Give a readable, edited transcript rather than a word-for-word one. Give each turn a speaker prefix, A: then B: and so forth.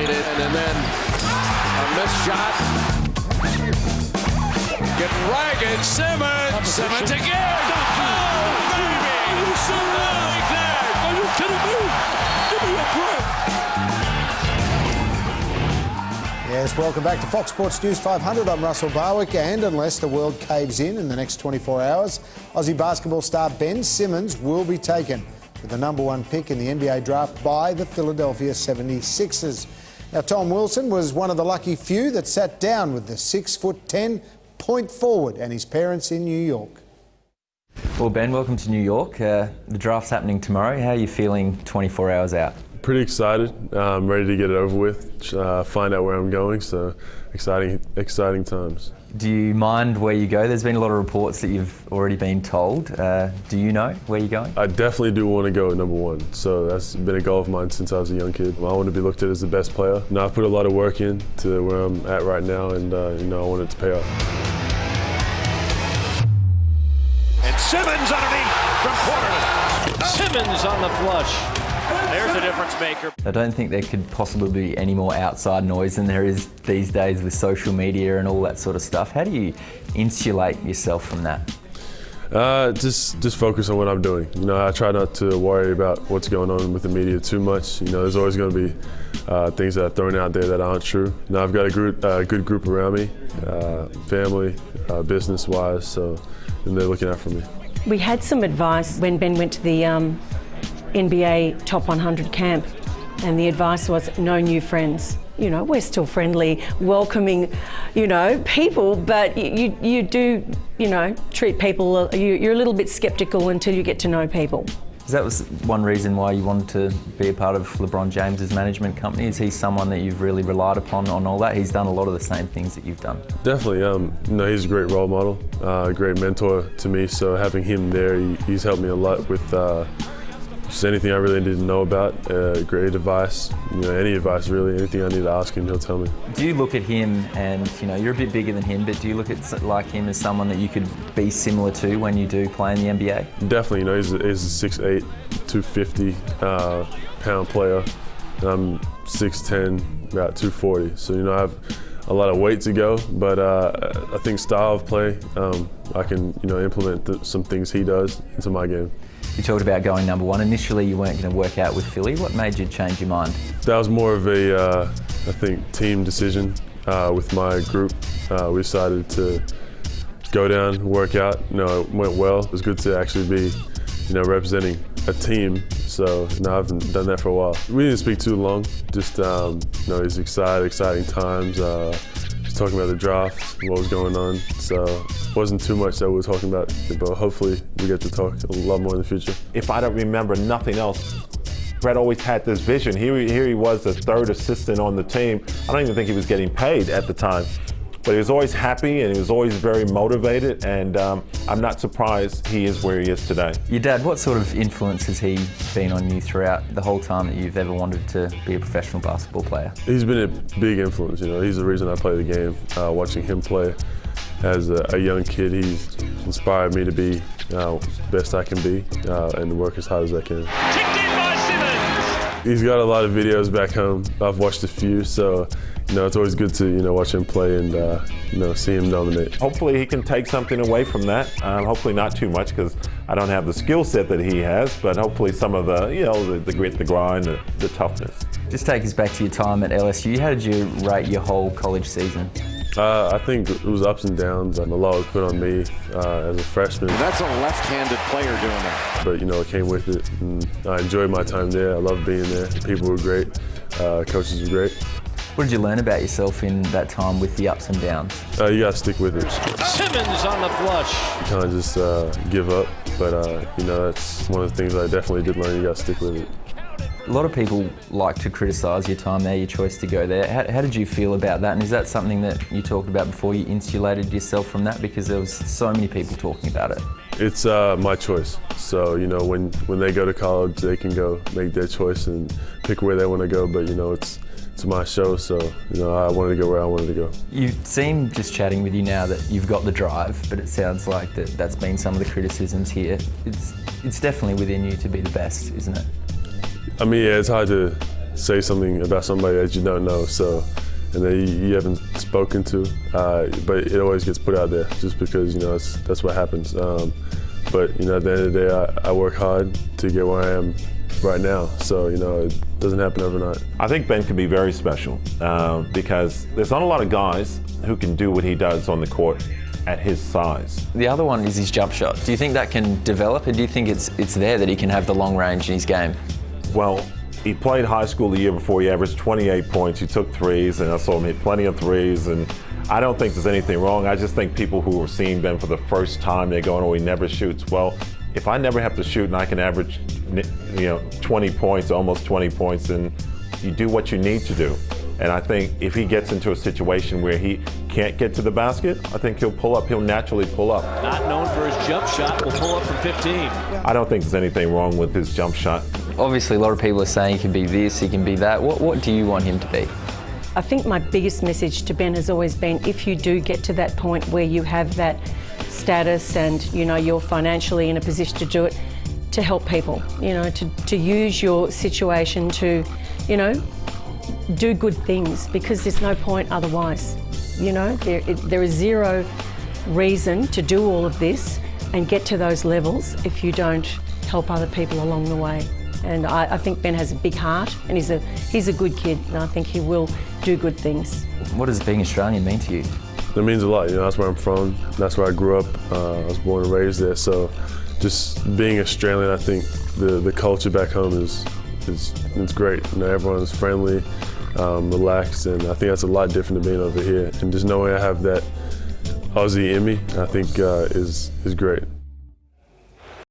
A: isolated, and then a missed shot. Getting ragged, Simmons. Simmons again. Oh, baby! Are you serious? Like that? Are you kidding me? Give me a break.
B: Yes, welcome back to Fox Sports News 500. I'm Russell Barwick, and unless the world caves in the next 24 hours, Aussie basketball star Ben Simmons will be taken with the #1 pick in the NBA draft by the Philadelphia 76ers. Now, Tom Wilson was one of the lucky few that sat down with the 6'10" point forward and his parents in New York.
C: Well, Ben, welcome to New York. The draft's happening tomorrow. How are you feeling 24 hours out?
D: Pretty excited. I'm ready to get it over with, find out where I'm going, so exciting times.
C: Do you mind where you go? There's been a lot of reports that you've already been told. Do you know where you're going?
D: I definitely do want to go at #1, so that's been a goal of mine since I was a young kid. I want to be looked at as the best player. Now, I've put a lot of work in to where I'm at right now, and I want it to pay off.
A: And Simmons underneath from Portland. Simmons on the flush. There's a difference maker.
C: I don't think there could possibly be any more outside noise than there is these days with social media and all that sort of stuff. How do you insulate yourself from that?
D: Just focus on what I'm doing. I try not to worry about what's going on with the media too much. There's always going to be things that are thrown out there that aren't true. I've got a good group around me, family, business-wise, and they're looking out for me.
E: We had some advice when Ben went to the NBA Top 100 camp, and the advice was no new friends. We're still friendly, welcoming, people, but you do, treat people, you're a little bit sceptical until you get to know people.
C: That was one reason why you wanted to be a part of LeBron James's management company. Is he someone that you've really relied upon on all that? He's done a lot of the same things that you've done.
D: Definitely. He's a great role model, a great mentor to me. So having him there, he's helped me a lot with just anything I really didn't know about. Great advice, any advice really. Anything I need to ask him, he'll tell me. Do
C: you look at him and, you're a bit bigger than him, but do you look at him as someone that you could be similar to when you do play in the NBA?
D: Definitely. He's a 6'8", 250 pound player. And I'm 6'10", about 240. So I have a lot of weight to go, but I think style of play, I can implement some things he does into my game.
C: You talked about going #1. Initially, you weren't going to work out with Philly. What made you change your mind?
D: That was more of a, I think, team decision with my group. We decided to go down, work out. It went well. It was good to actually be, representing a team. So, I haven't done that for a while. We didn't speak too long. Just, it's exciting times. Just talking about the draft, what was going on. So, it wasn't too much that we were talking about, but hopefully we get to talk a lot more in the future.
F: If I don't remember nothing else, Brett always had this vision. Here he was, the third assistant on the team. I don't even think he was getting paid at the time, but he was always happy and he was always very motivated, and I'm not surprised he is where he is today.
C: Your dad, what sort of influence has he been on you throughout the whole time that you've ever wanted to be a professional basketball player?
D: He's been a big influence. He's the reason I play the game. Watching him play as a young kid, he's inspired me to be best I can be and work as hard as I can.
A: Kicked in by Simmons.
D: He's got a lot of videos back home. I've watched a few, so it's always good to watch him play and see him dominate.
F: Hopefully he can take something away from that. Hopefully not too much, because I don't have the skill set that he has, but hopefully some of the grit, the grind, the toughness.
C: Just take us back to your time at LSU. How did you rate your whole college season?
D: I think it was ups and downs. A lot was put on me as a freshman.
A: That's a left-handed player doing that.
D: But it came with it, and I enjoyed my time there. I loved being there. People were great. Coaches were great.
C: What did you learn about yourself in that time with the ups and downs?
D: You got to stick with it.
A: Simmons on the flush.
D: You kind of just give up, but that's one of the things I definitely did learn. You got to stick with it.
C: A lot of people like to criticise your time there, your choice to go there. How did you feel about that? And is that something that you talked about before? You insulated yourself from that because there was so many people talking about it?
D: It's my choice. So when they go to college, they can go make their choice and pick where they want to go. But it's my show, so I wanted to go where I wanted to go.
C: You seem, just chatting with you now, that you've got the drive, but it sounds like that's been some of the criticisms here. It's definitely within you to be the best, isn't it?
D: I mean, yeah, it's hard to say something about somebody that you don't know, so, and that you haven't spoken to, but it always gets put out there just because, you know, that's what happens. But, you know, at the end of the day, I work hard to get where I am right now, so, you know, it doesn't happen overnight.
F: I think Ben can be very special because there's not a lot of guys who can do what he does on the court at his size.
C: The other one is his jump shot. Do you think that can develop, or do you think it's there that he can have the long range in his game?
F: Well, he played high school the year before. He averaged 28 points. He took threes, and I saw him hit plenty of threes. And I don't think there's anything wrong. I just think people who are seeing Ben for the first time, they're going, oh, he never shoots. Well, if I never have to shoot and I can average, you know, 20 points, almost 20 points, then you do what you need to do. And I think if he gets into a situation where he can't get to the basket, I think he'll pull up. He'll naturally pull up.
A: Not known for his jump shot, will pull up from 15.
F: I don't think there's anything wrong with his jump shot.
C: Obviously, a lot of people are saying he can be this, he can be that. What do you want him to be?
E: I think my biggest message to Ben has always been, if you do get to that point where you have that status and, you know, you're financially in a position to do it, to help people, you know, to use your situation to, you know, do good things, because there's no point otherwise. You know, there is zero reason to do all of this and get to those levels if you don't help other people along the way. And I think Ben has a big heart, and he's a good kid, and I think he will do good things.
C: What does being Australian mean to you?
D: It means a lot. You know, that's where I'm from. That's where I grew up. I was born and raised there. So, just being Australian, I think the culture back home is great. You know, everyone's friendly, relaxed, and I think that's a lot different than being over here. And just knowing I have that Aussie in me, I think is great.